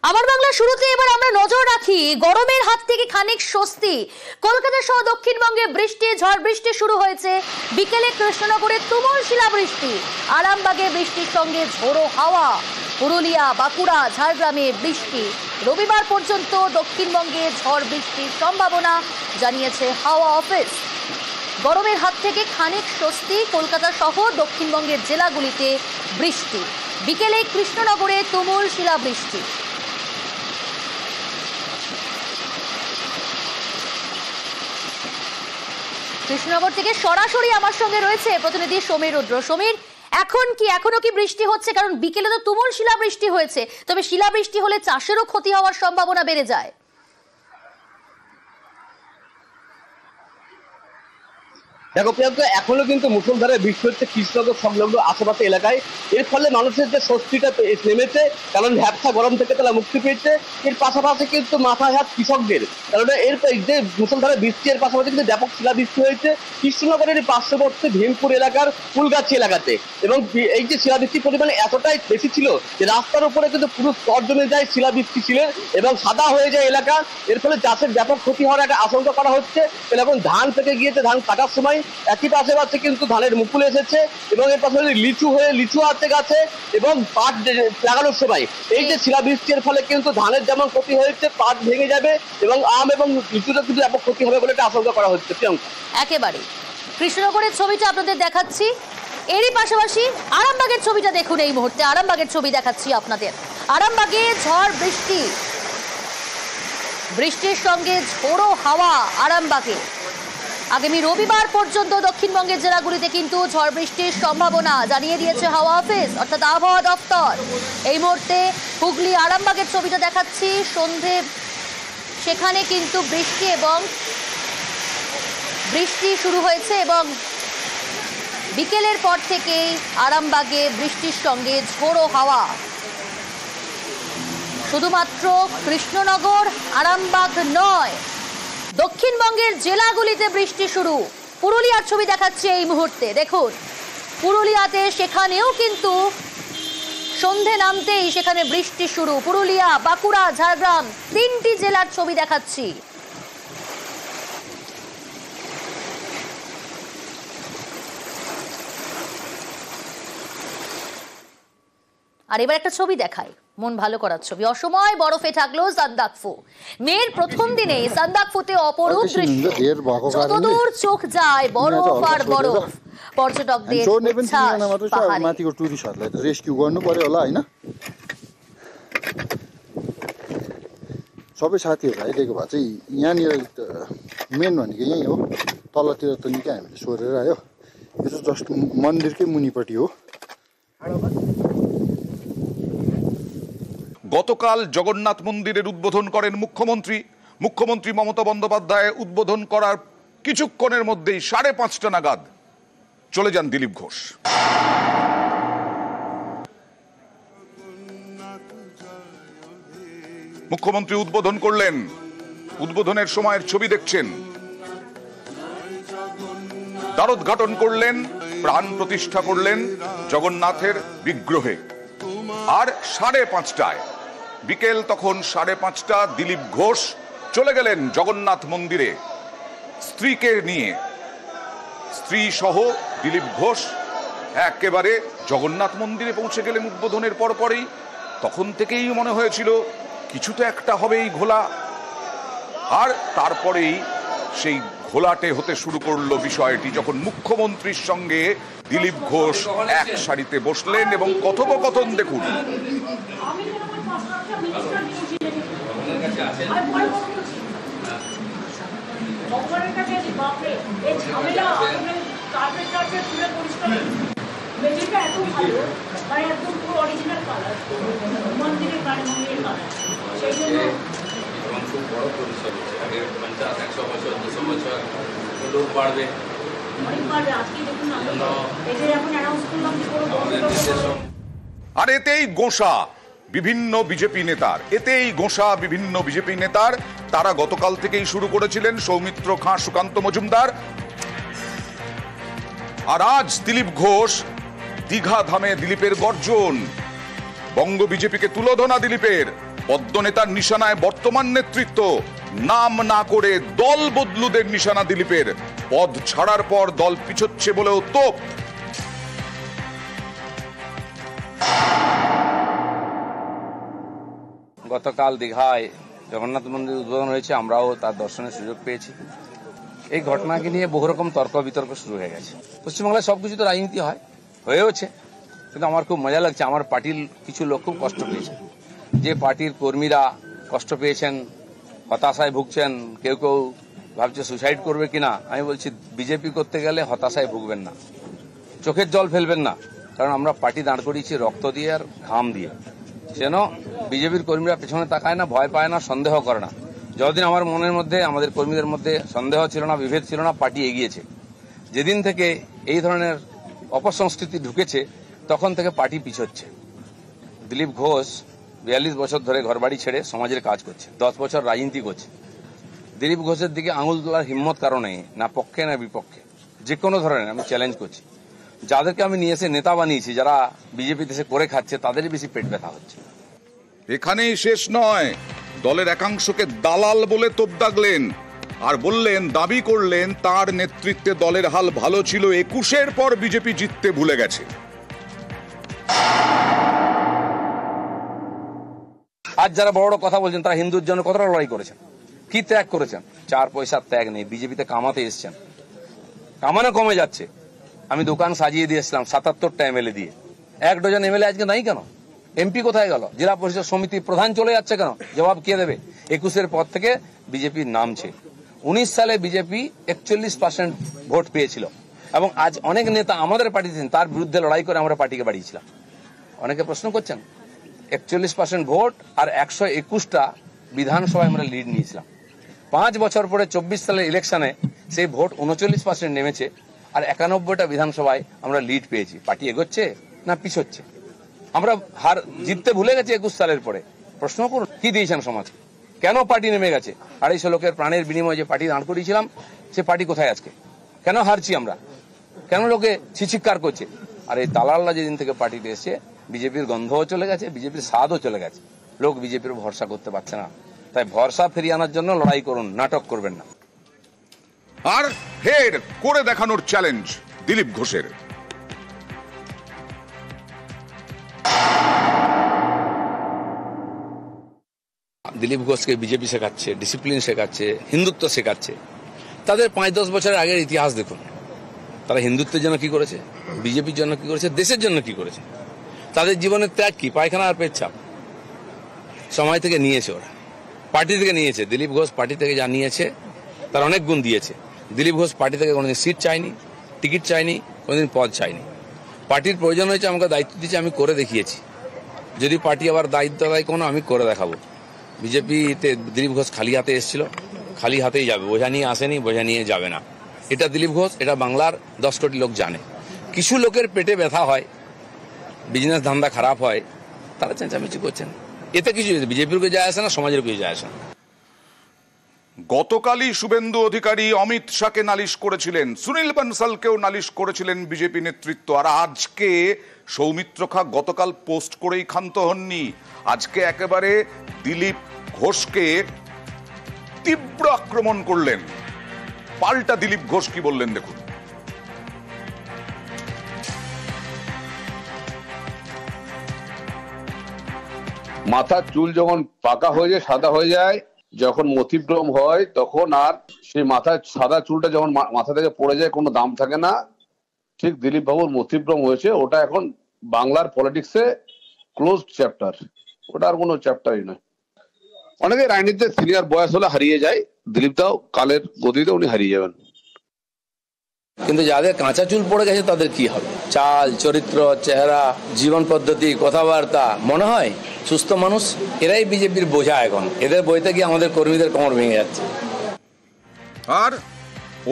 আমার বাংলা শুরুতে এবার আমরা নজর রাখি গরমের হাত থেকে খানিক স্বস্তি। কলকাতা সহ দক্ষিণবঙ্গে বৃষ্টি, ঝড় বৃষ্টি শুরু হয়েছে। বিকেলে কৃষ্ণনগরে তুমুল শিলাবৃষ্টি, আরামবাগে বৃষ্টির সঙ্গে ঝোড়ো হাওয়া, পুরুলিয়া, বাঁকুড়া, ঝাড়গ্রামে বৃষ্টি। রবিবার পর্যন্ত দক্ষিণবঙ্গে ঝড় বৃষ্টির সম্ভাবনা জানিয়েছে হাওয়া অফিস। গরমের হাত থেকে খানিক স্বস্তি, কলকাতা সহ দক্ষিণবঙ্গের জেলাগুলিতে বৃষ্টি। বিকেলে কৃষ্ণনগরে তুমুল শিলাবৃষ্টি। কৃষ্ণনগর থেকে সরাসরি আমার সঙ্গে রয়েছে প্রতিনিধি সমীর রুদ্র। সমীর, এখনো কি বৃষ্টি হচ্ছে? কারণ বিকেলে তো তুমুল শিলাবৃষ্টি হয়েছে, তবে শিলাবৃষ্টি হলে চাষেরও ক্ষতি হওয়ার সম্ভাবনা বেড়ে যায়। দেখো প্রিয়াঙ্কা, এখনো কিন্তু মুষলধারে বৃষ্টি হচ্ছে কৃষ্ণনগর সংলগ্ন আশেপাশে এলাকায়। এর ফলে মানুষের যে স্বস্তিটা নেমেছে, কারণ ভ্যাবসা গরম থেকে তারা মুক্তি পেয়েছে। এর পাশাপাশি কিন্তু মাথায় হাত কৃষকদের, কারণ এর যে মুষলধারে বৃষ্টি, এর পাশাপাশি কিন্তু ব্যাপক শিলাবৃষ্টি হয়েছে কৃষ্ণনগরের পার্শ্ববর্তী ভীমপুর এলাকার ফুলগাছি এলাকাতে। এবং এই যে শিলাবৃষ্টির পরিমাণ এতটাই বেশি ছিল যে রাস্তার উপরে কিন্তু পুরো স্তর জমে যায় শিলাবৃষ্টি ছিল এবং সাদা হয়ে যায় এলাকা। এর ফলে চাষের ব্যাপক ক্ষতি হওয়ার একটা আশঙ্কা করা হচ্ছে। এবং ধান থেকে গিয়েছে, ধান কাটার সময় একই পাশে কিন্তু ধানের মুকুল এসেছে এবং এর পাশাপাশি লিচু আছে গাছে এবং পাট লাগানোর সময় এই যে শিলাবৃষ্টির ফলে কিন্তু ধানের যেমন ক্ষতি হয়েছে, পাট ভেঙে যাবে এবং আম এবং লিচুটা কিন্তু ব্যাপক ক্ষতি হবে বলে একটা আশঙ্কা করা হচ্ছে। প্রিয়াঙ্কা, একেবারে কৃষ্ণনগরের ছবিটা আপনাদের দেখাচ্ছি, এরই পাশাপাশি আরামবাগের ছবিটা দেখুন। এই মুহূর্তে আরামবাগের ছবি দেখাচ্ছি আপনাদের। আরামবাগে ঝড় বৃষ্টি, বৃষ্টির সঙ্গে ঝোড়ো হাওয়া আরামবাগে। আগামী রবিবার পর্যন্ত দক্ষিণবঙ্গের জেলাগুলিতে কিন্তু ঝড় বৃষ্টির সম্ভাবনা জানিয়ে দিয়েছে হাওয়া অফিস অর্থাৎ আবহাওয়া দপ্তর। এই মুহূর্তে হুগলি আরামবাগের ছবিটা দেখাচ্ছি। সন্ধে সেখানে কিন্তু বৃষ্টি শুরু হয়েছে এবং বিকেলের পর থেকেই আরামবাগে বৃষ্টির সঙ্গে ঝোড়ো হাওয়া। শুধুমাত্র কৃষ্ণনগর, আরামবাগ নয়, দক্ষিণবঙ্গের জেলাগুলিতে বৃষ্টি শুরু। পুরুলিয়ার ছবি দেখাচ্ছে এই মুহূর্তে, দেখুন পুরুলিয়াতে, সেখানেও কিন্তু সন্ধে নামতেই সেখানে বৃষ্টি শুরু। পুরুলিয়া, বাঁকুড়া, ঝাড়গ্রাম, তিনটি জেলার ছবি দেখাচ্ছি। আর এবার একটা ছবি দেখাই, মন ভালো করার ছবি। অসময় বরফে থাকলো সান্দাকফু। মেয়ের প্রথম দিনে সান্দাকফুতে অপরূপ দৃশ্য, যতদূর চোখ যায় বরফ আর বরফ। পর্যটকদের माथिको टुरिस्टहरूलाई त रेस्क्यु गर्नु पर्यो होला हैन। सबै साथीहरू आइदिएको भए चाहिँ यहाँनिर मेन भनेको यही हो। तलतिर त निकै हामीले सोरेर आयो। यो चाहिँ जस्ट मन्दिरकै मुनिपट्टि हो। গতকাল জগন্নাথ মন্দিরের উদ্বোধন করেন মুখ্যমন্ত্রী মমতা বন্দ্যোপাধ্যায়। উদ্বোধন করার কিছুক্ষণের মধ্যেই 5:30 নাগাদ চলে যান দিলীপ ঘোষ। মুখ্যমন্ত্রী উদ্বোধন করলেন। উদ্বোধনের সময়ের ছবি দেখছেন। দ্বারোদ্ঘাটন করলেন, প্রাণ প্রতিষ্ঠা করলেন জগন্নাথের বিগ্রহে। আর 5:30 বিকেল তখন 5:30 দিলীপ ঘোষ চলে গেলেন জগন্নাথ মন্দিরে স্ত্রীকে নিয়ে। স্ত্রী সহ দিলীপ ঘোষ একেবারে জগন্নাথ মন্দিরে পৌঁছে গেলেন উদ্বোধনের পরপরই। তখন থেকেই মনে হয়েছিল কিছু তো একটা হবে এই ঘোলা। আর তারপরেই সেই ঘোলাটে হতে শুরু করলো বিষয়টি, যখন মুখ্যমন্ত্রীর সঙ্গে দিলীপ ঘোষ এক সারিতে বসলেন এবং কথোপকথন দেখুন। আর এতেই গোঁসা বিভিন্ন বিজেপি নেতার, তারা গতকাল থেকেই শুরু করেছিলেন। সৌমিত্র খাঁ, সুকান্ত মজুমদার। আর আজ দিলীপ ঘোষ, দীঘা ধামে দিলীপের গর্জন, বঙ্গ বিজেপিকে তুলোধনা দিলীপের। পদ্মনেতার নিশানায় বর্তমান নেতৃত্ব, নাম না করে দল বদলুদের নিশানা দিলীপের। পদ ছাড়ার পর দল পিছোচ্ছে বলেও তোপ। গতকাল দীঘায় জগন্নাথ মন্দির উদ্বোধন হয়েছে, আমরাও তার দর্শনের সুযোগ পেয়েছি। এই ঘটনাকে নিয়ে বহু রকম তর্ক বিতর্ক শুরু হয়ে গেছে। পশ্চিমবাংলায় সবকিছু তো রাজনীতি হয়, হয়েওছে, কিন্তু আমার খুব মজা লাগছে, আমার পার্টির কিছু লোক খুব কষ্ট পেয়েছে। যে পার্টির কর্মীরা কষ্ট পেয়েছেন, হতাশায় ভুগছেন, কেউ কেউ ভাবছে সুসাইড করবে কিনা, আমি বলছি বিজেপি করতে গেলে হতাশায় ভুগবেন না, চোখের জল ফেলবেন না, কারণ আমরা পার্টি দাঁড় করিয়েছি রক্ত দিয়ে আর ঘাম দিয়ে। যেন বিজেপির কর্মীরা পেছনে তাকায় না, ভয় পায় না, সন্দেহ করে না। যতদিন আমার মনের মধ্যে, আমাদের কর্মীদের মধ্যে সন্দেহ ছিল না, বিভেদ ছিল না, পার্টি এগিয়েছে। যেদিন থেকে এই ধরনের অপসংস্কৃতি ঢুকেছে, তখন থেকে পার্টি পিছোচ্ছে। দিলীপ ঘোষ 42 বছর ধরে ঘরবাড়ি ছেড়ে সমাজের কাজ করছে, 10 বছর রাজনীতি করছে। দিলীপ ঘোষের দিকে আঙুল তোলার হিম্মত কারণে, না পক্ষে না বিপক্ষে, যে কোনো ধরনের আমি চ্যালেঞ্জ করছি। যাদেরকে আমি নিয়ে এসে নেতা বানিয়েছি, যারা বিজেপি দেশে করে খাচ্ছে, তাদেরই বেশি পেট ব্যথা হচ্ছে। এখানেই শেষ নয়, দলের একাংশকে দালাল বলে তোপ দাগলেন আর বললেন, দাবি করলেন তার নেতৃত্বে দলের হাল ভালো ছিল, 21-এর পর বিজেপি জিততে ভুলে গেছে। আজ যারা বড় বড় কথা বলছেন, তারা হিন্দুর জন্য কতটা লড়াই করেছেন, কি ত্যাগ করেছেন। 4 পয়সার ত্যাগ নেই, বিজেপিতে কামাতে এসছেন, কামানো কমে যাচ্ছে। আমি দোকান সাজিয়ে দিয়েছিলাম 77টা এমএলএ দিয়ে, 1 ডজন এমএলএ আজকে নাই কেন? এমপি কোথায় গেল? জেলা পরিষদ সমিতি প্রধান চলে যাচ্ছে কেন? জবাব কে দেবে? 21-এর পর থেকে বিজেপি নামছে। 19 সালে বিজেপি 41% ভোট পেয়েছিল, এবং আজ অনেক নেতা আমাদের পার্টিতে তার বিরুদ্ধে লড়াই করে আমরা পার্টিকে বাড়িয়েছিলাম। অনেকে প্রশ্ন করছেন, 41% ভোট আর 121টা বিধানসভায় আমরা লিড নিয়েছিলাম। 5 বছর পরে 24 সালের ইলেকশনে সেই ভোট 39% নেমেছে, আর 91টা বিধানসভায় আমরা লিড পেয়েছি। পার্টি এগোচ্ছে না পিছোচ্ছে? আমরা হার জিততে ভুলে গেছি 21 সালের পরে। প্রশ্ন করুন, কি দিয়েছেন সমাজকে? কেন পার্টি নেমে গেছে? 250 লোকের প্রাণের বিনিময়ে যে পার্টি দাঁড় করিয়েছিলাম, সে পার্টি কোথায় আজকে? কেন হারছি আমরা? কেন লোকে ছিচিৎকার করছে? আর এই দালালরা যেদিন থেকে পার্টিতে এসছে, বিজেপির গন্ধও চলে গেছে, বিজেপির স্বাদও চলে গেছে। লোক বিজেপির ভরসা করতে পারছে না। তাই ভরসা ফিরিয়ে আনার জন্য লড়াই করুন, নাটক করবেন না। আর ফের করে দেখানোর চ্যালেঞ্জ দিলীপ ঘোষের। দিলীপ ঘোষকে বিজেপি শেখাচ্ছে, ডিসিপ্লিন শেখাচ্ছে, হিন্দুত্ব শেখাচ্ছে। তাদের 5-10 বছরের আগের ইতিহাস দেখুন, তারা হিন্দুত্বের জন্য কি করেছে, বিজেপির জন্য কি করেছে, দেশের জন্য কি করেছে। তাদের জীবনের ত্যাগ কি? পায়খানা আর পেচ্ছাপ। সময় থেকে নিয়েছে, ওরা পার্টি থেকে নিয়েছে। দিলীপ ঘোষ পার্টি থেকে যা নিয়েছে তার অনেক গুণ দিয়েছে। দিলীপ ঘোষ পার্টি থেকে কোনোদিন সিট চাইনি, টিকিট চাইনি, কোনোদিন পদ চাইনি। পার্টির প্রয়োজন হয়েছে, আমাকে দায়িত্ব দিয়েছে, আমি করে দেখিয়েছি। যদি পার্টি আবার দায়িত্ব দেয় কোনো, আমি করে দেখাবো। বিজেপিতে দিলীপ ঘোষ খালি হাতে এসেছিল, খালি হাতেই যাবে, বোঝা নিয়ে আসেনি, বোঝা নিয়ে যাবে না। এটা দিলীপ ঘোষ, এটা বাংলার 10 কোটি লোক জানে। কিছু লোকের পেটে ব্যথা হয়, বিজনেস ধান্দা খারাপ হয়, তারা চেঁচামেচি করছেন। এতে কিছু বিজেপির কে যায় আসে না, সমাজের কে যায় আসে না। গতকালই শুভেন্দু অধিকারী অমিত শাহকে নালিশ করেছিলেন, সুনীল বনসালকেও নালিশ করেছিলেন বিজেপি নেতৃত্ব। আর আজকে সৌমিত্র খা গতকাল পোস্ট করেই ক্ষান্ত হননি, আজকে একেবারে দিলীপ ঘোষকে তীব্র আক্রমণ করলেন। পাল্টা দিলীপ ঘোষ কি বললেন দেখুন। মাথার চুল যখন পাকা হয়ে যায়, সাদা হয়ে যায়, যখন মতিভ্রম হয়, তখন আর সেই মাথার সাদা চুলটা যখন মাথা থেকে পড়ে যায়, কোনো দাম থাকে না। ঠিক দিলীপ বাবুর মতিভ্রম হয়েছে, ওটা এখন বাংলার পলিটিক্সে ক্লোজ চ্যাপ্টার, ওটা আর কোনো চ্যাপ্টারই নয়। অনেকে রাজনীতিতে সিনিয়র বয়স হলে হারিয়ে যায়, দিলীপ দাও কালের গতিতে উনি হারিয়ে যাবেন। কিন্তু যাদের কাঁচা চুল পড়ে গেছে তাদের কি হবে? চাল, চরিত্র, চেহারা, জীবন পদ্ধতি, কথাবার্তা, মনে হয় সুস্থ মানুষ। এরাই বিজেপির বোঝা। এখন এদের বইতে গিয়ে আমাদের কর্মীদের কোমর ভেঙে যাচ্ছে। আর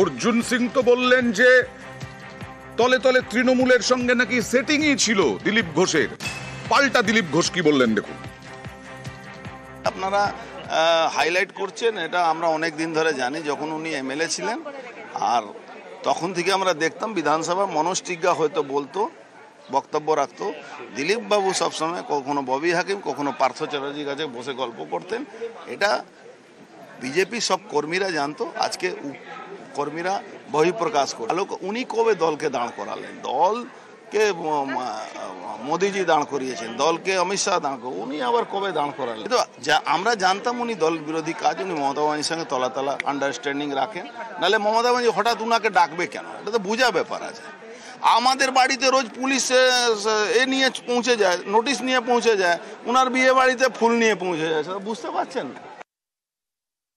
অর্জুন সিং তো বললেন যে তলে তলে তৃণমূলের সঙ্গে নাকি সেটিংই ছিল দিলীপ ঘোষের। পাল্টা দিলীপ ঘোষ কি বললেন দেখুন। আপনারা হাইলাইট করছেন, এটা আমরা অনেক দিন ধরে জানি। যখন উনি এমএলএ ছিলেন, আর তখন থেকে আমরা দেখতাম বিধানসভা মনোজটিজ্ঞা হয়তো বলতো বক্তব্য রাখতো। দিলীপ বাবু সবসময় কখনো ববি হাকিম, কখনো পার্থ চ্যাটার্জির কাছে বসে গল্প করতেন। এটা বিজেপি সব কর্মীরা জানতো। আজকে কর্মীরা বহিঃপ্রকাশ করে উনি কবে দলকে দাঁড় করালেন? দলকে মোদিজি দাঁড় করিয়েছেন, দলকে অমিত শাহ দাঁড় করেন, উনি আবার কবে দাঁড় করালেন? তো আমরা জানতাম উনি দল বিরোধী কাজ, উনি মমতা ব্যানার্জির সঙ্গে তলা আন্ডারস্ট্যান্ডিং রাখেন, নাহলে মমতা ব্যানার্জি হঠাৎ উনাকে ডাকবে কেন? এটা তো বোঝা ব্যাপার আছে। আমাদের বাড়িতে রোজ পুলিশ নিয়ে পৌঁছে যায়, নোটিশ নিয়ে পৌঁছে যায়, উনার বিয়ে বাড়িতে ফুল নিয়ে পৌঁছে যায়, সেটা বুঝতে পারছেন না?